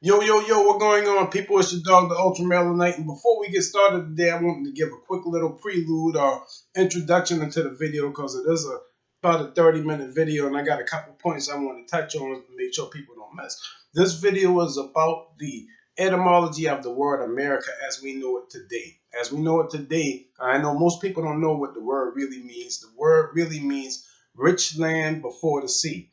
Yo, yo, yo, what going on, people? It's your dog, the Ultra Knight. And before we get started today, I wanted to give a quick little prelude or introduction into the video because it is about a 30-minute video, and I got a couple points I want to touch on to make sure people don't miss. This video is about the etymology of the word America as we know it today. As we know it today, I know most people don't know what the word really means. The word really means rich land before the sea.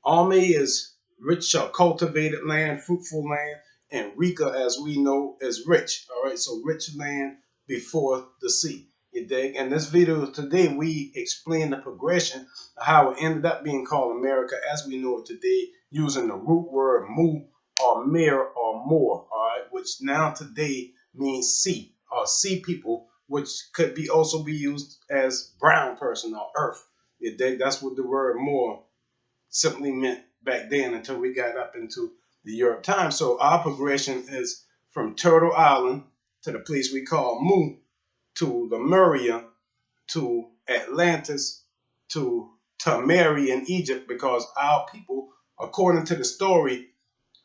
Ame is rich or cultivated land, fruitful land, and Rica, as we know, is rich. All right, so rich land before the sea. You dig? In this video today, we explain the progression of how it ended up being called America as we know it today, using the root word mu or mir or more, all right, which now today means sea or sea people, which could be also be used as brown person or earth. You dig? That's what the word more simply meant back then until we got up into the Europe time. So our progression is from Turtle Island to the place we call Mu to Lemuria to Atlantis to Tamari in Egypt because our people, according to the story,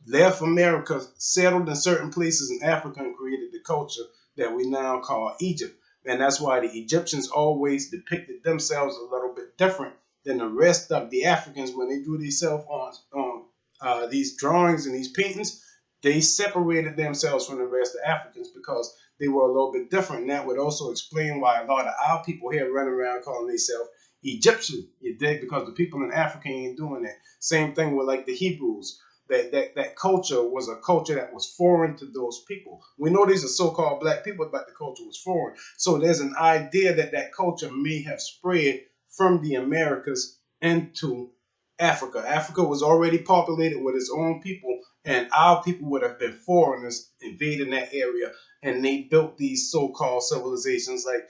left America, settled in certain places in Africa, and created the culture that we now call Egypt. And that's why the Egyptians always depicted themselves a little bit different than the rest of the Africans when they drew themselves on these drawings and these paintings. They separated themselves from the rest of the Africans because they were a little bit different. And that would also explain why a lot of our people here run around calling themselves Egyptian, you dig? Because the people in Africa ain't doing that. Same thing with like the Hebrews. That culture was a culture that was foreign to those people. We know these are so-called black people, but the culture was foreign. So there's an idea that that culture may have spread from the Americas into Africa. Africa was already populated with its own people, and our people would have been foreigners invading that area, and they built these so-called civilizations like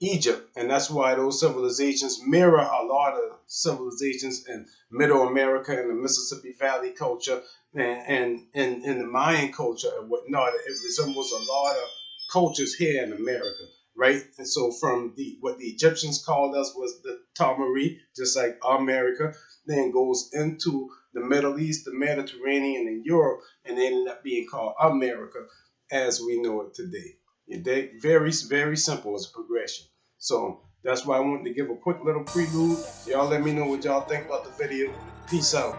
Egypt, and that's why those civilizations mirror a lot of civilizations in Middle America and the Mississippi Valley culture and the Mayan culture and whatnot. It resembles a lot of cultures here in America, right? And so from the what the Egyptians called us was the Tamari, just like America, then goes into the Middle East, the Mediterranean, and Europe, and ended up being called America as we know it today. Very, very simple as a progression. So that's why I wanted to give a quick little prelude. Y'all let me know what y'all think about the video. Peace out.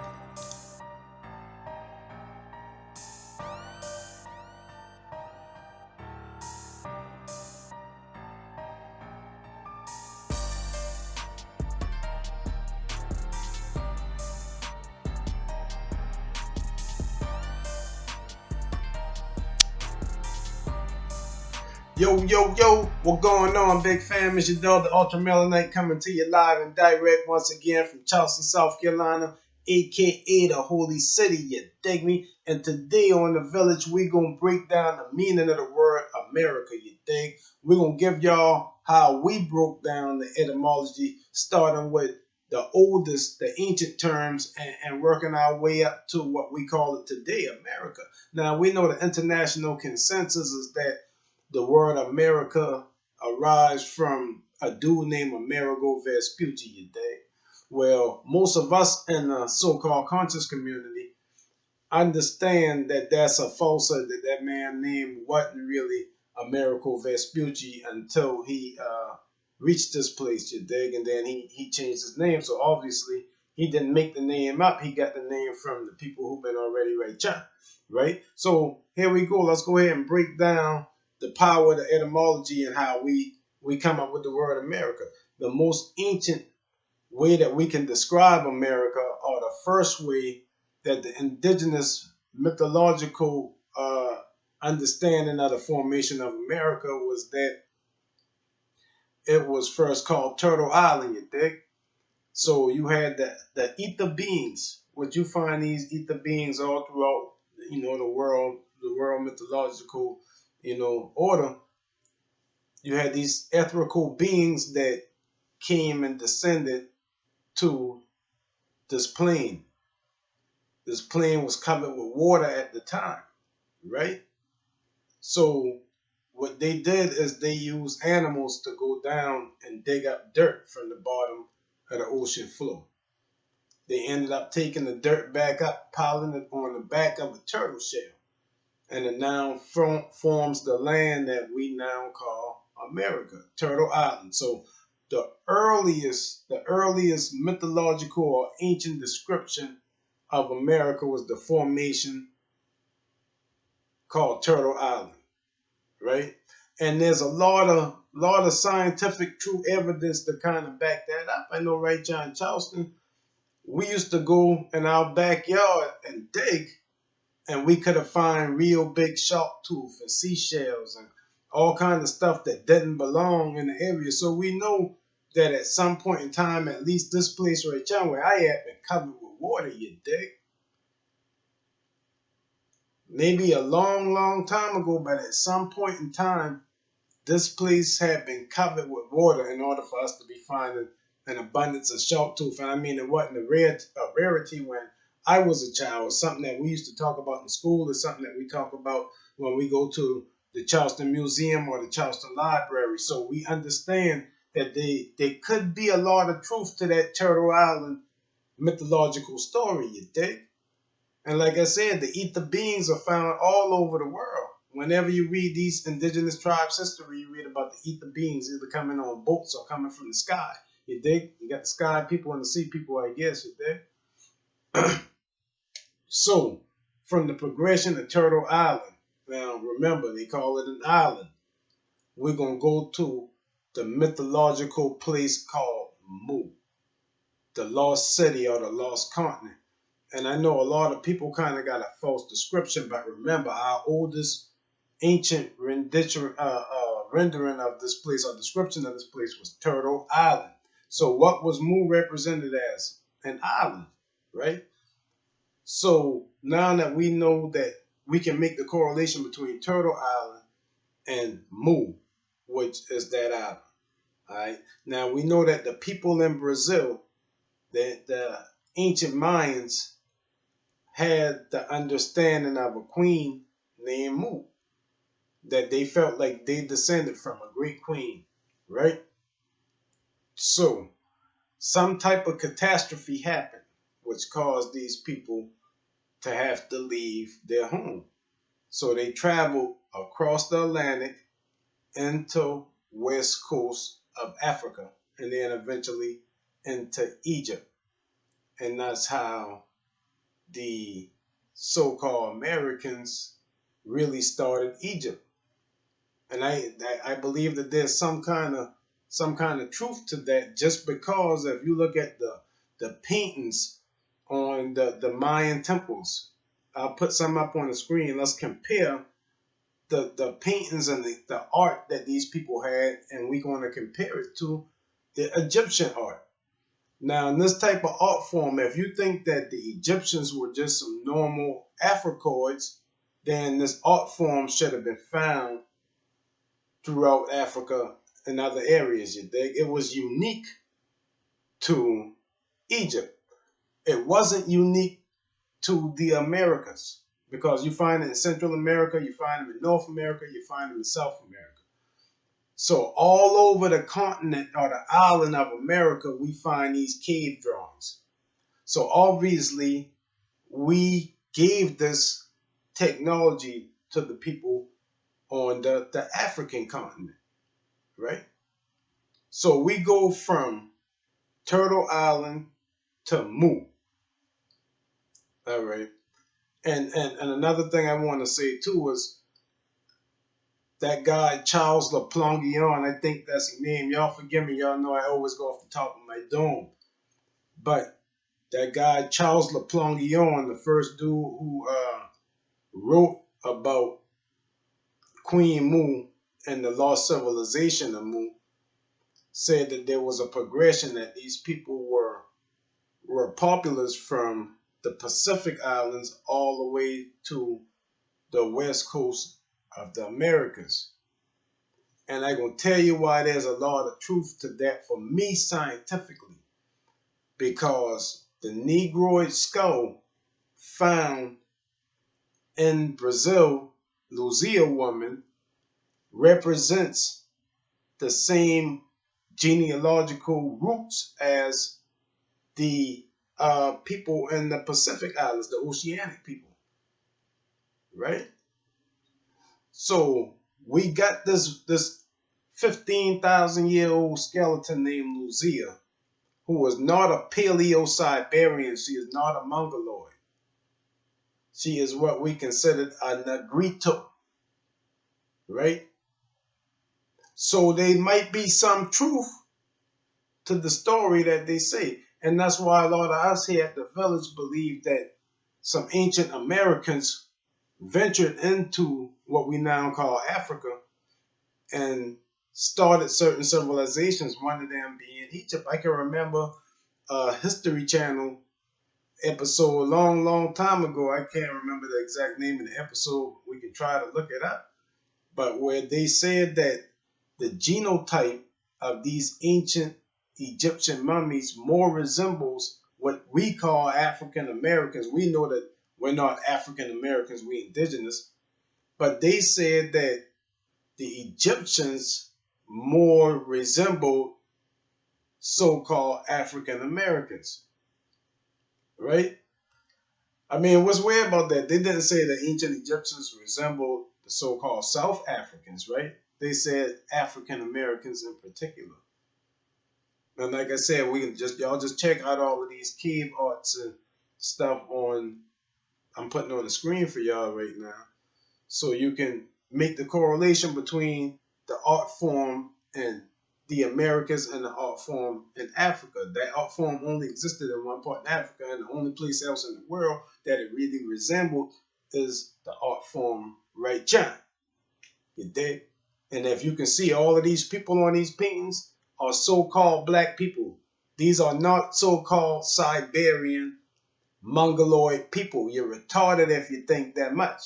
Yo, yo, yo, what going on, big fam? It's your dog, the Ultra Knight, coming to you live and direct once again from Charleston, South Carolina, aka the Holy City, you dig me? And today on The Village, we're going to break down the meaning of the word America, you dig? We're going to give y'all how we broke down the etymology, starting with the oldest, the ancient terms, and working our way up to what we call it today, America. Now, we know the international consensus is that the word America arrives from a dude named Amerigo Vespucci, you dig? Well, most of us in the so-called conscious community understand that that's a falsehood, that that man name wasn't really Amerigo Vespucci until he reached this place, you dig? And then he changed his name. So obviously he didn't make the name up. He got the name from the people who've been already right? So here we go. Let's go ahead and break down the power of the etymology and how we come up with the word America. The most ancient way that we can describe America, or the first way that the indigenous mythological understanding of the formation of America was that it was first called Turtle Island, you dig? So you had the ether beings, which you find these ether beings all throughout, the world mythological, order. You had these etherical beings that came and descended to this plane. This plane was covered with water at the time, right? So what they did is they used animals to go down and dig up dirt from the bottom of the ocean floor. They ended up taking the dirt back up, piling it on the back of a turtle shell. and it now forms the land that we now call America, Turtle Island. So the earliest mythological or ancient description of America was the formation called Turtle Island, right? And there's a lot of scientific true evidence to kind of back that up. I know, right, John Charleston? We used to go in our backyard and dig, and we could have find real big shark tooth and seashells and all kinds of stuff that didn't belong in the area. So we know that at some point in time, at least this place right here where I at been covered with water, you dig? Maybe a long, long time ago, but at some point in time, this place had been covered with water in order for us to be finding an abundance of shark tooth. And I mean, it wasn't a rarity when I was a child. It's something that we used to talk about in school. It's something that we talk about when we go to the Charleston Museum or the Charleston Library. So we understand that there could be a lot of truth to that Turtle Island mythological story, you dig? And like I said, the ether beings are found all over the world. Whenever you read these indigenous tribes' history, you read about the ether beings either coming on boats or coming from the sky. You dig? You got the sky people and the sea people, I guess, you dig? So, from the progression of Turtle Island, now remember, they call it an island. We're going to go to the mythological place called Mu, the lost city or the lost continent. And I know a lot of people kind of got a false description, but remember, our oldest ancient rendering of this place or description of this place was Turtle Island. So what was Mu represented as? An island, right? So now that we know that we can make the correlation between Turtle Island and Mu, which is that island. All right. Now we know that the people in Brazil, that the ancient Mayans had the understanding of a queen named Mu, that they felt like they descended from a great queen, right? So some type of catastrophe happened, which caused these people to have to leave their home. So they traveled across the Atlantic into west coast of Africa and then eventually into Egypt. And that's how the so-called Americans really started Egypt. And I believe that there's some kind of truth to that, just because if you look at the paintings on the Mayan temples, I'll put some up on the screen. Let's compare the paintings and the art that these people had, and we're going to compare it to the Egyptian art. Now, in this type of art form, if you think that the Egyptians were just some normal Africoids, then this art form should have been found throughout Africa and other areas. You think it was unique to Egypt. It wasn't unique to the Americas, because you find it in Central America, you find them in North America, you find them in South America. So all over the continent or the island of America, we find these cave drawings. So obviously, we gave this technology to the people on the African continent, right? So we go from Turtle Island to Mu. All right. And another thing I want to say too is that guy Charles LaPlongeon, I think that's his name. Y'all forgive me, y'all know I always go off the top of my dome. But that guy Charles LaPlongeon, the first dude who wrote about Queen Mu and the lost civilization of Mu, said that there was a progression, that these people were populace from the Pacific Islands all the way to the west coast of the Americas. And I'm going to tell you why there's a lot of truth to that for me scientifically. Because the Negroid skull found in Brazil, Luzia woman, represents the same genealogical roots as the people in the Pacific Islands, the oceanic people, right? So we got this 15,000-year-old skeleton named Lucia, who was not a Paleo-Siberian. She is not a Mongoloid. She is what we considered a Negrito, right? So there might be some truth to the story that they say. And that's why a lot of us here at the village believe that some ancient Americans ventured into what we now call Africa and started certain civilizations, one of them being Egypt. I can remember a History Channel episode a long, long time ago. I can't remember the exact name of the episode. We can try to look it up. But where they said that the genotype of these ancient Egyptian mummies more resembles what we call African Americans. We know that we're not African Americans, we indigenous. But they said that the Egyptians more resembled so-called African Americans, right? I mean, what's weird about that? They didn't say that ancient Egyptians resembled the so-called South Africans, right? They said African Americans in particular. And like I said, we can y'all just check out all of these cave arts and stuff I'm putting on the screen for y'all right now. So you can make the correlation between the art form in the Americas and the art form in Africa. That art form only existed in one part in Africa, and the only place else in the world that it really resembled is the art form right John. You dig? And if you can see, all of these people on these paintings are so-called black people. These are not so-called Siberian Mongoloid people. You're retarded if you think that much.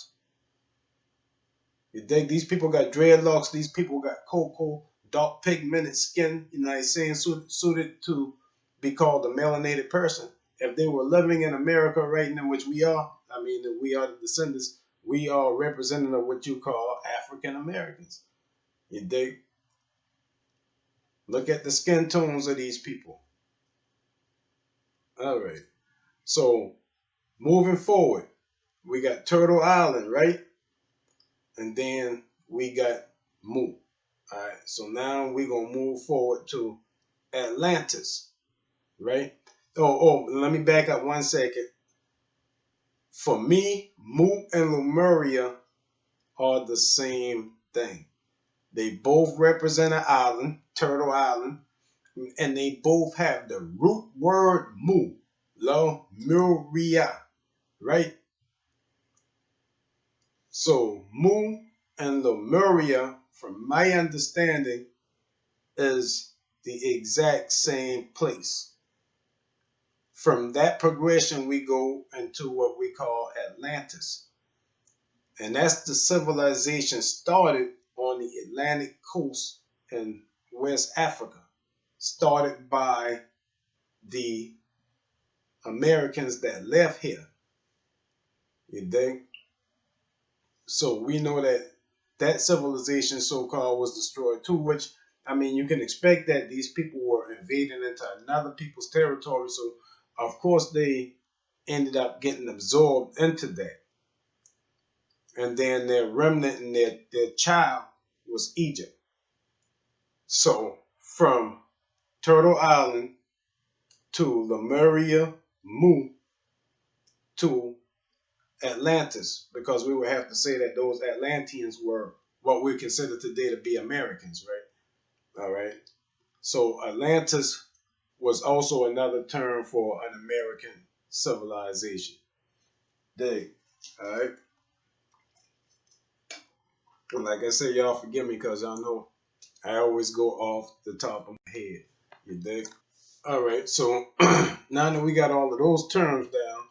You dig? These people got dreadlocks. These people got cocoa, dark pigmented skin, you know what I'm saying, suited to be called a melanated person. If they were living in America right now, which we are, I mean, we are the descendants, we are representative of what you call African Americans. You dig? Look at the skin tones of these people. All right. So, moving forward, we got Turtle Island, right? And then we got Mu. All right. So now we're going to move forward to Atlantis, right? Oh, let me back up 1 second. For me, Mu and Lemuria are the same thing. They both represent an island, Turtle Island, and they both have the root word Mu, Lemuria, right? So Mu and Lemuria, from my understanding, is the exact same place. From that progression, we go into what we call Atlantis. And that's the civilization started on the Atlantic coast in West Africa, started by the Americans that left here. You dig? So we know that that civilization, so-called, was destroyed too, which, I mean, you can expect that these people were invading into another people's territory. So, of course, they ended up getting absorbed into that. And then their remnant and their child was Egypt. So from Turtle Island to Lemuria, Mu to Atlantis, because we would have to say that those Atlanteans were what we consider today to be Americans, right? All right. So Atlantis was also another term for an American civilization. Dig. All right. And like I said, y'all forgive me because y'all know I always go off the top of my head. You dig? All right. So now that we got all of those terms down,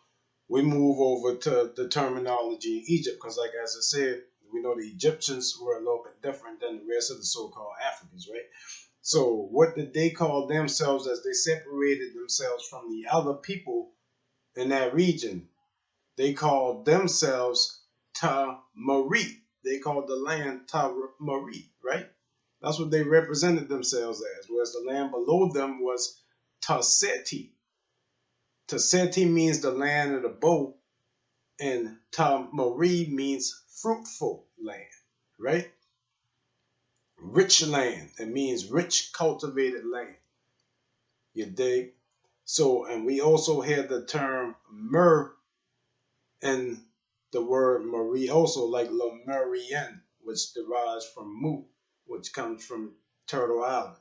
we move over to the terminology in Egypt because, like as I said, we know the Egyptians were a little bit different than the rest of the so-called Africans, right? So what did they call themselves as they separated themselves from the other people in that region? They called themselves Tamari. They called the land Tamari, right? That's what they represented themselves as, whereas the land below them was Taseti. Taseti means the land of the bow, and Tamari means fruitful land. right? Rich land. It means rich cultivated land. You dig? So, and we also had the term mer in the word Marie, also like Lemurian, which derives from mu, which comes from Turtle Island.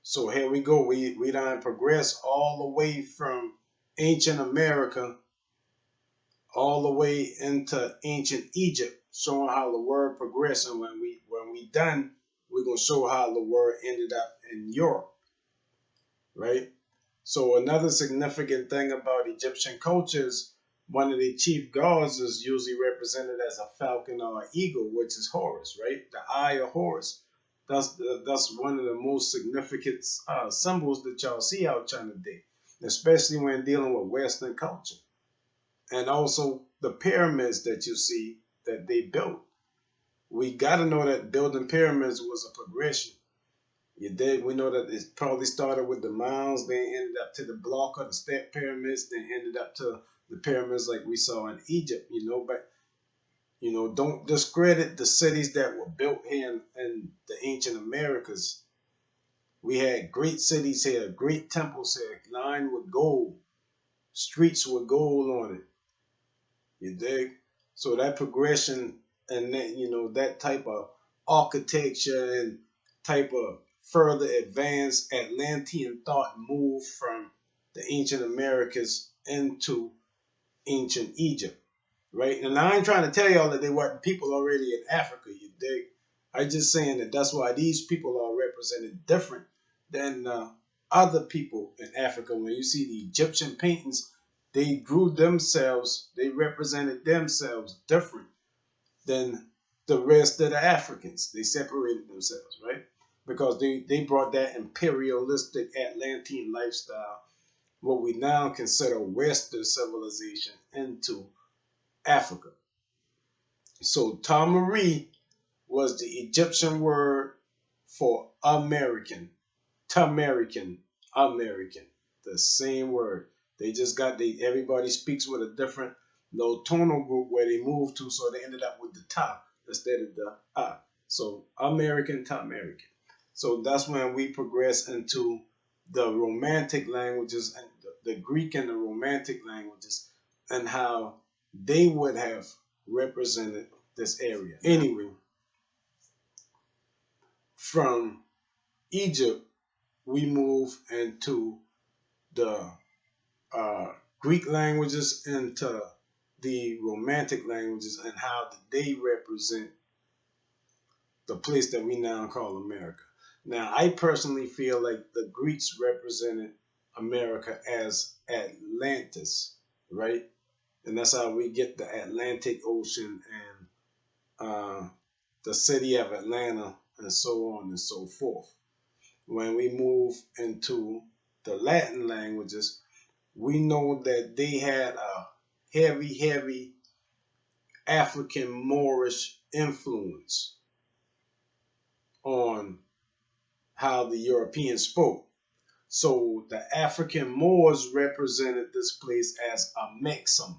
So here we go. We done progress all the way from ancient America all the way into ancient Egypt, showing how the word progressed. And when we done, we're gonna show how the word ended up in Europe, right? So another significant thing about Egyptian cultures, one of the chief gods is usually represented as a falcon or an eagle, which is Horus, right? The eye of Horus. That's one of the most significant symbols that y'all see out China today, especially when dealing with Western culture. And also the pyramids that you see that they built. We got to know that building pyramids was a progression. You did. We know that it probably started with the mounds, then ended up to the block of the step pyramids, then ended up to the pyramids like we saw in Egypt. But don't discredit the cities that were built here in the ancient Americas. We had great cities here, great temples here, lined with gold, streets with gold on it. You dig? So that progression and that type of architecture and type of further advanced Atlantean thought moved from the ancient Americas into ancient Egypt, right? And I ain't trying to tell y'all that they weren't people already in Africa, you dig? I just saying that that's why these people are represented different than other people in Africa. When you see the Egyptian paintings, they drew themselves, they represented themselves different than the rest of the Africans. They separated themselves, right? Because they brought that imperialistic Atlantean lifestyle, what we now consider Western civilization, into Africa. So Tamari was the Egyptian word for American. Tamerican, American, the same word. They just got everybody speaks with a different little tonal group where they moved to, so they ended up with the ta instead of the ah. So American, Tamerican. So that's when we progress into the Romantic languages and the Greek and the Romantic languages and how they would have represented this area. Anyway, from Egypt, we move into the Greek languages, into the Romantic languages, and how they represent the place that we now call America. Now, I personally feel like the Greeks represented America as Atlantis, right? And that's how we get the Atlantic Ocean and the city of Atlanta and so on and so forth. When we move into the Latin languages, we know that they had a heavy African Moorish influence on how the Europeans spoke. So the African Moors represented this place as a Mexum,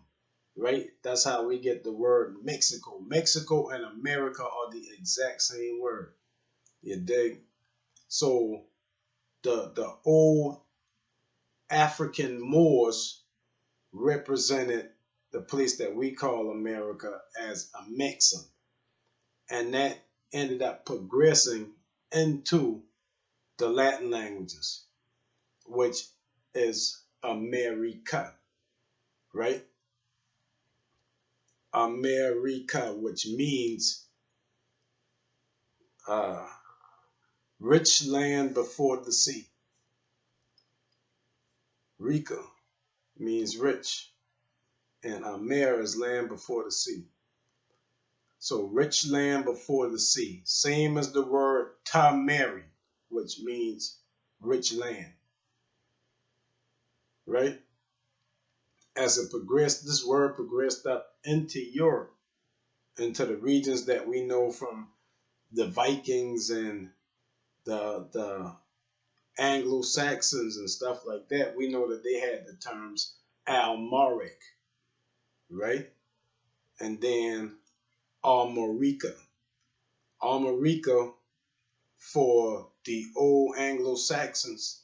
right? That's how we get the word Mexico. Mexico and America are the exact same word. You dig? So the old African Moors represented the place that we call America as a Mexum. And that ended up progressing into the Latin languages, which is America, right? America, which means rich land before the sea. Rica means rich, and Amer is land before the sea. So rich land before the sea, same as the word Tamari, which means rich land, right? As it progressed, this word progressed up into Europe, into the regions that we know from the Vikings and the Anglo-Saxons and stuff like that. We know that they had the terms Almaric, right? And then Armorica. Armorica for the old Anglo-Saxons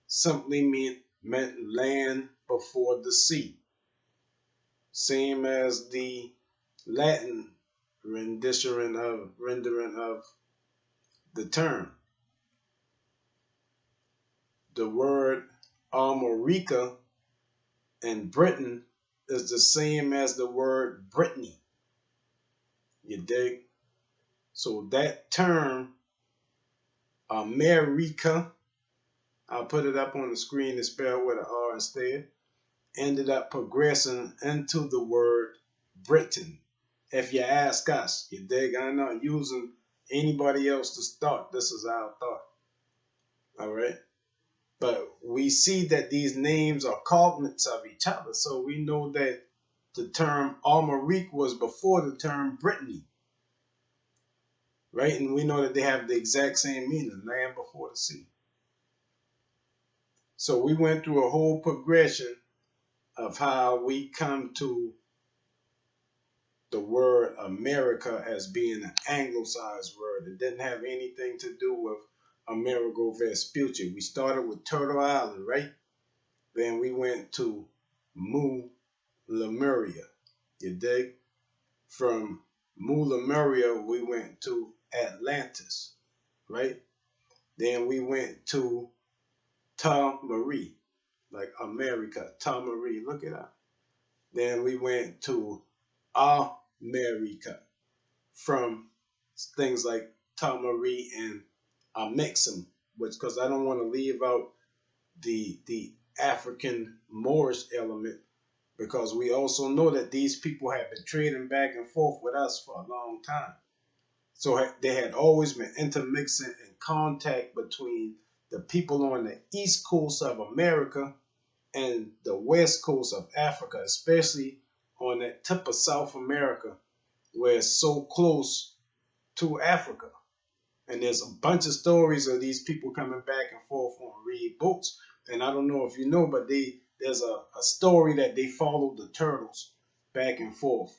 simply meant land before the sea, same as the Latin rendering of the term. The word Armorica in Britain is the same as the word Brittany. You dig? So that term, America, I'll put it up on the screen and spell with an R instead, ended up progressing into the word Britain. If you ask us, you dig? I'm not using anybody else to start. This is our thought. All right? But we see that these names are cognates of each other. So we know that the term Armorique was before the term Brittany. Right? And we know that they have the exact same meaning, land before the sea. So we went through a whole progression of how we come to the word America as being an anglicized word. It didn't have anything to do with Amerigo Vespucci. We started with Turtle Island, right? Then we went to Lemuria. You dig? From Lemuria, we went to Atlantis, right? Then we went to Marie, like America, Marie. Look it up. Then we went to America, from things like Marie and Mexim, which, because I don't want to leave out the African Moorish element, because we also know that these people have been trading back and forth with us for a long time. So they had always been intermixing and contact between the people on the east coast of America and the west coast of Africa, especially on that tip of South America, where it's so close to Africa. And there's a bunch of stories of these people coming back and forth on reed boats. And I don't know if you know, but there's a story that they followed the turtles back and forth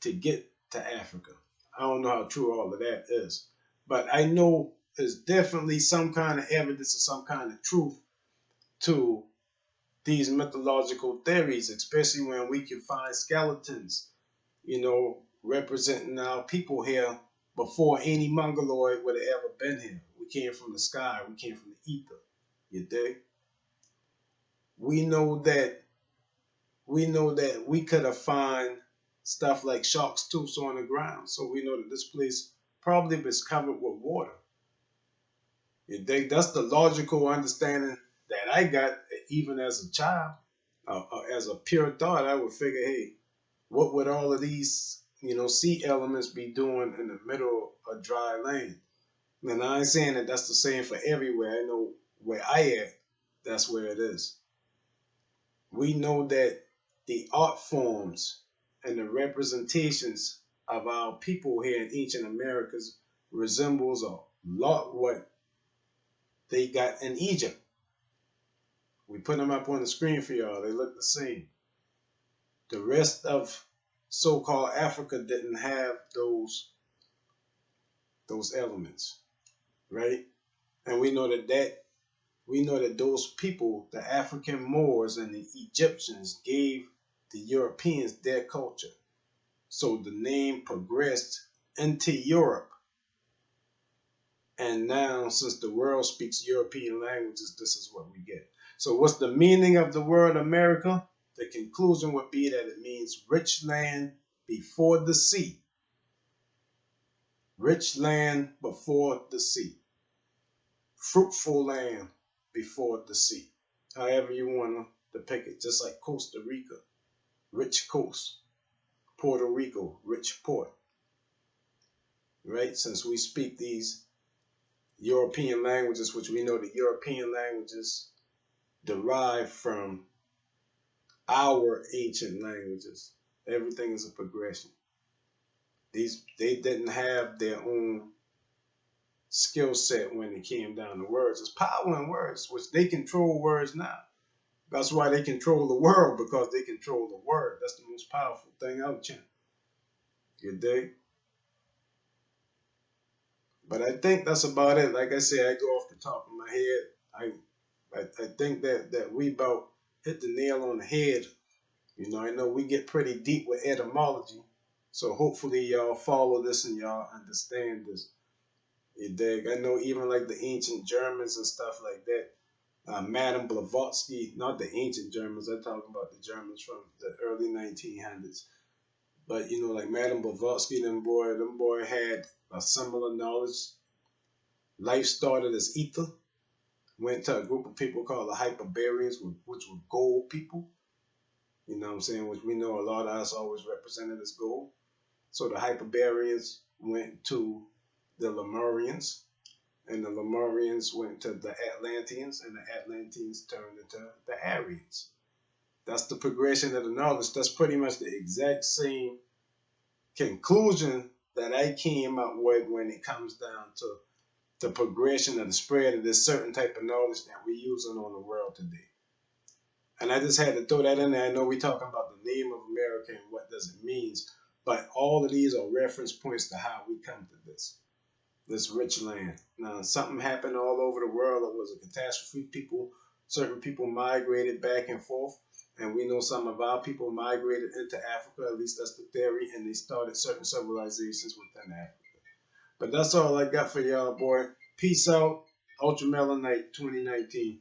to get to Africa. I don't know how true all of that is, but I know there's definitely some kind of evidence or some kind of truth to these mythological theories, especially when we can find skeletons, representing our people here before any Mongoloid would have ever been here. We came from the sky. We came from the ether. You dig? We know that we could have found stuff like shark's tooths on the ground. So we know that this place probably was covered with water. You dig? That's the logical understanding that I got even as a child. As a pure thought, I would figure, hey, what would all of these, sea elements be doing in the middle of dry land? And I ain't saying that that's the same for everywhere. I know where I at, that's where it is. We know that the art forms and the representations of our people here in ancient Americas resembles a lot what they got in Egypt. We put them up on the screen for y'all. They look the same. The rest of so-called Africa didn't have those elements, right? And we know that those people, the African Moors and the Egyptians, gave the Europeans their culture. So the name progressed into Europe. And now, since the world speaks European languages, this is what we get. So what's the meaning of the word America? The conclusion would be that it means rich land before the sea. Rich land before the sea. Fruitful land before the sea. However you want to depict it. Just like Costa Rica, rich coast. Puerto Rico, rich port. Right? Since we speak these European languages, which we know the European languages derive from our ancient languages. Everything is a progression. They didn't have their own skill set when it came down to words. It's power in words, which they control words now. That's why they control the world, because they control the word. That's the most powerful thing out there. You dig? But I think that's about it. Like I said, I go off the top of my head. I think that we about hit the nail on the head. You know, I know we get pretty deep with etymology. So hopefully y'all follow this and y'all understand this. You dig? I know even like the ancient Germans and stuff like that. Madame Blavatsky, not the ancient Germans, I'm talking about the Germans from the early 1900s. But you know, like Madame Blavatsky, them boy had a similar knowledge. Life started as ether, went to a group of people called the Hyperbareans, which were gold people. You know what I'm saying? Which we know a lot of us always represented as gold. So the Hyperbareans went to the Lemurians, and the Lemurians went to the Atlanteans, and the Atlanteans turned into the Aryans. That's the progression of the knowledge. That's pretty much the exact same conclusion that I came up with when it comes down to the progression of the spread of this certain type of knowledge that we're using on the world today. And I just had to throw that in there. I know we're talking about the name of America and what does it means, but all of these are reference points to how we come to this rich land. Now, something happened all over the world. It was a catastrophe. Certain people migrated back and forth, and we know some of our people migrated into Africa. At least that's the theory, and they started certain civilizations within Africa. But that's all I got for y'all, boy. Peace out. Ultra Melon Night 2019.